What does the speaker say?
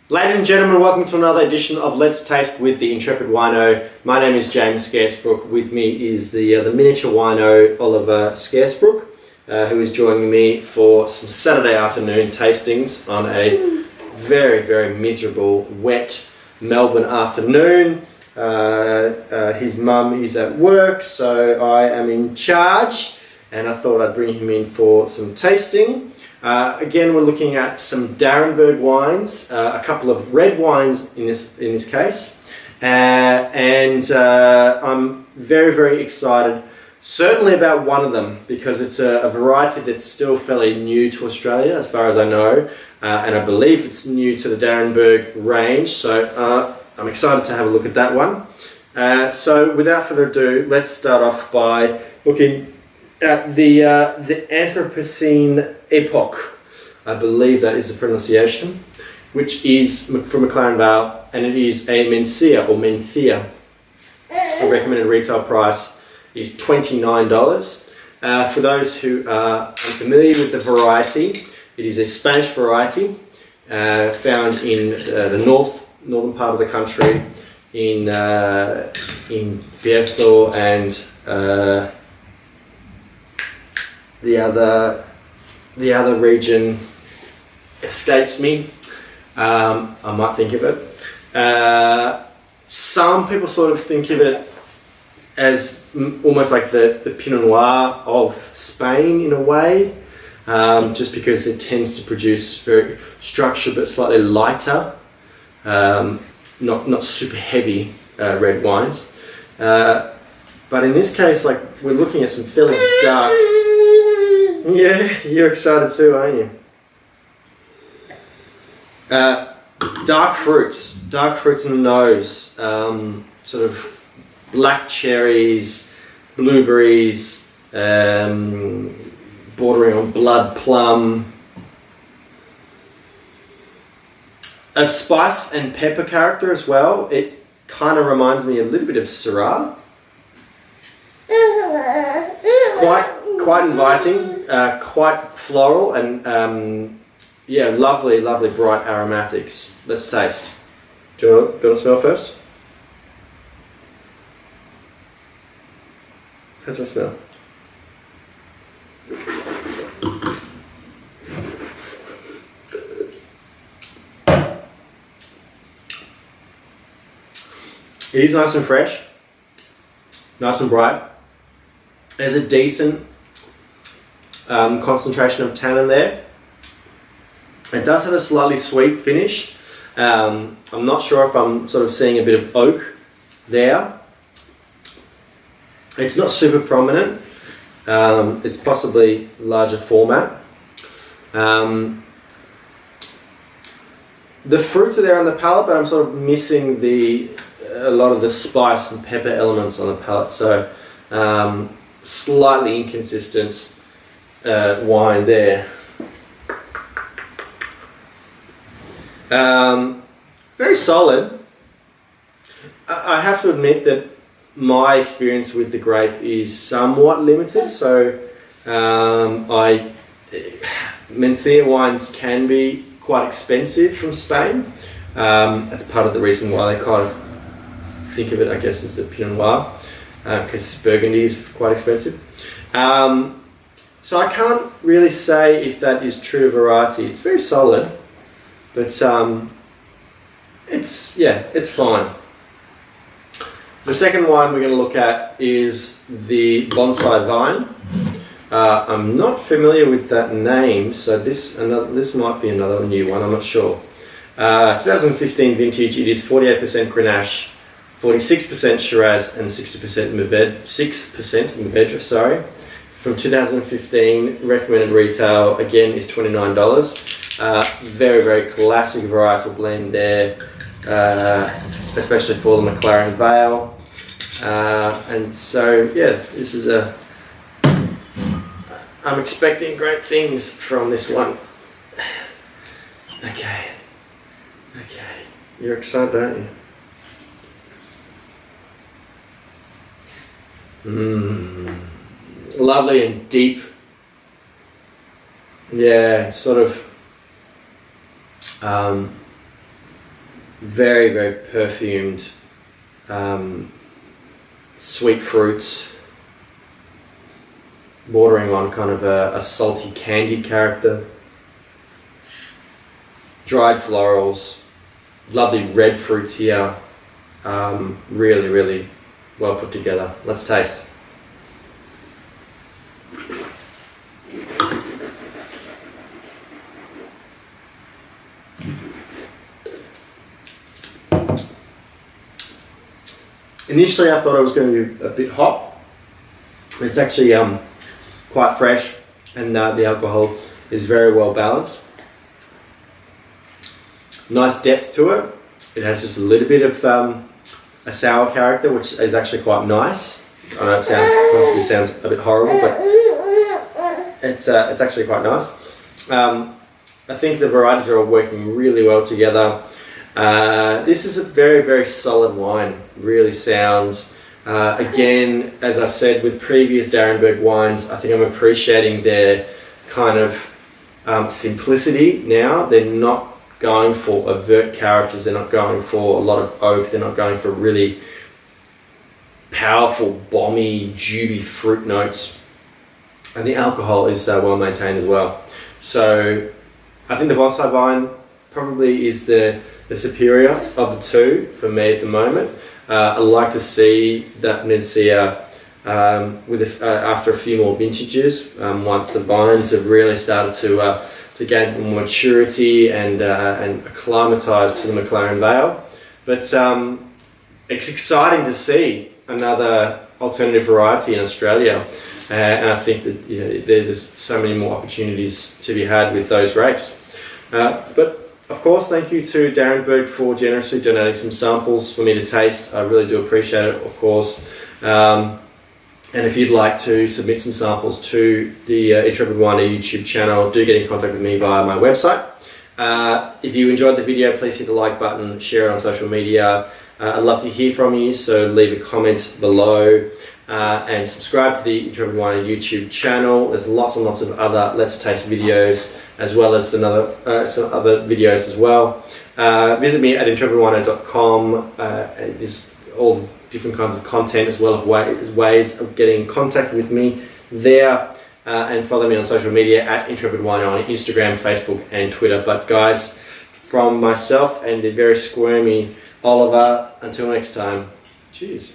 Ladies and gentlemen, welcome to another edition of Let's Taste with the Intrepid Wino. My name is James Scaresbrook. With me is the miniature wino Oliver Scaresbrook, who is joining me for some Saturday afternoon tastings on a very, very miserable, wet Melbourne afternoon. His mum is at work, so I am in charge, and I thought I'd bring him in for some tasting. Again, we're looking at some D'Arenberg wines, a couple of red wines in this case, and I'm very, very excited, certainly about one of them, because it's a variety that's still fairly new to Australia, as far as I know, and I believe it's new to the D'Arenberg range, so I'm excited to have a look at that one. So without further ado, let's start off by looking at the Anthropocene Epoch, I believe that is the pronunciation, which is from McLaren Vale, and it is a Mencia or Mencia. The recommended retail price is $29. For those who are unfamiliar with the variety, it is a Spanish variety found in the northern part of the country, in Bierzo and the other region escapes me. I might think of it. Some people sort of think of it as almost like the Pinot Noir of Spain in a way, just because it tends to produce very structured but slightly lighter, not super heavy red wines. But in this case, like, we're looking at some fairly dark. Yeah, you're excited too, aren't you? Dark fruits in the nose, sort of black cherries, blueberries, bordering on blood plum. A spice and pepper character as well. It kind of reminds me a little bit of Shiraz. Quite inviting, quite floral, and yeah, lovely bright aromatics. Let's taste. Do you want to smell first? How's that smell? It is nice and fresh, nice and bright. There's a decent concentration of tannin there. It does have a slightly sweet finish. I'm not sure if I'm sort of seeing a bit of oak there. It's not super prominent. It's possibly larger format. The fruits are there on the palate, but I'm sort of missing a lot of the spice and pepper elements on the palate. So slightly inconsistent wine there. Very solid. I have to admit that my experience with the grape is somewhat limited, so Mencia wines can be quite expensive from Spain. That's part of the reason why they kind of think of it, I guess, as the Pinot Noir, because Burgundy is quite expensive. So I can't really say if that is true variety. It's very solid, but it's fine. The second wine we're going to look at is the Bonsai vine. I'm not familiar with that name, so this might be another new one. I'm not sure. 2015 vintage. It is 48% Grenache, 46% Shiraz, and 60% Mouvedre. 6% Mouvedre. Sorry. From 2015, recommended retail again is $29. Very, very classic varietal blend there, especially for the McLaren Vale. And so, yeah, this is I'm expecting great things from this one. Okay, you're excited, aren't you? Lovely and deep. Yeah, sort of very, very perfumed, sweet fruits, bordering on kind of a salty candied character. Dried florals, lovely red fruits here. Really, really well put together. Let's taste. Initially I thought it was going to be a bit hot. It's actually quite fresh, and the alcohol is very well balanced. Nice depth to it. It has just a little bit of a sour character, which is actually quite nice. I know it probably sounds a bit horrible, but it's actually quite nice. I think the varieties are all working really well together. This is a very, very solid wine. Really sounds. Again, as I've said with previous D'Arenberg wines, I think I'm appreciating their kind of simplicity now. They're not going for overt characters, they're not going for a lot of oak, they're not going for really powerful, bomby, juby fruit notes. And the alcohol is well maintained as well. So I think the Bonsai vine probably is the superior of the two for me at the moment. I'd like to see that Mencia after a few more vintages, once the vines have really started to gain more maturity and acclimatise to the McLaren Vale. But it's exciting to see another alternative variety in Australia, and I think that there's so many more opportunities to be had with those grapes. But of course, thank you to D'Arenberg for generously donating some samples for me to taste. I really do appreciate it, of course. And if you'd like to submit some samples to the Intrepid Wino YouTube channel, do get in contact with me via my website. If you enjoyed the video, please hit the like button, share it on social media. I'd love to hear from you, so leave a comment below and subscribe to the Intrepid Wino YouTube channel. There's lots and lots of other Let's Taste videos, as well as some other videos as well. Visit me at intrepidwino.com. There's all different kinds of content, as well as ways of getting in contact with me there. And follow me on social media at Intrepid Wino on Instagram, Facebook and Twitter. But guys, from myself and the very squirmy Oliver, until next time, cheers.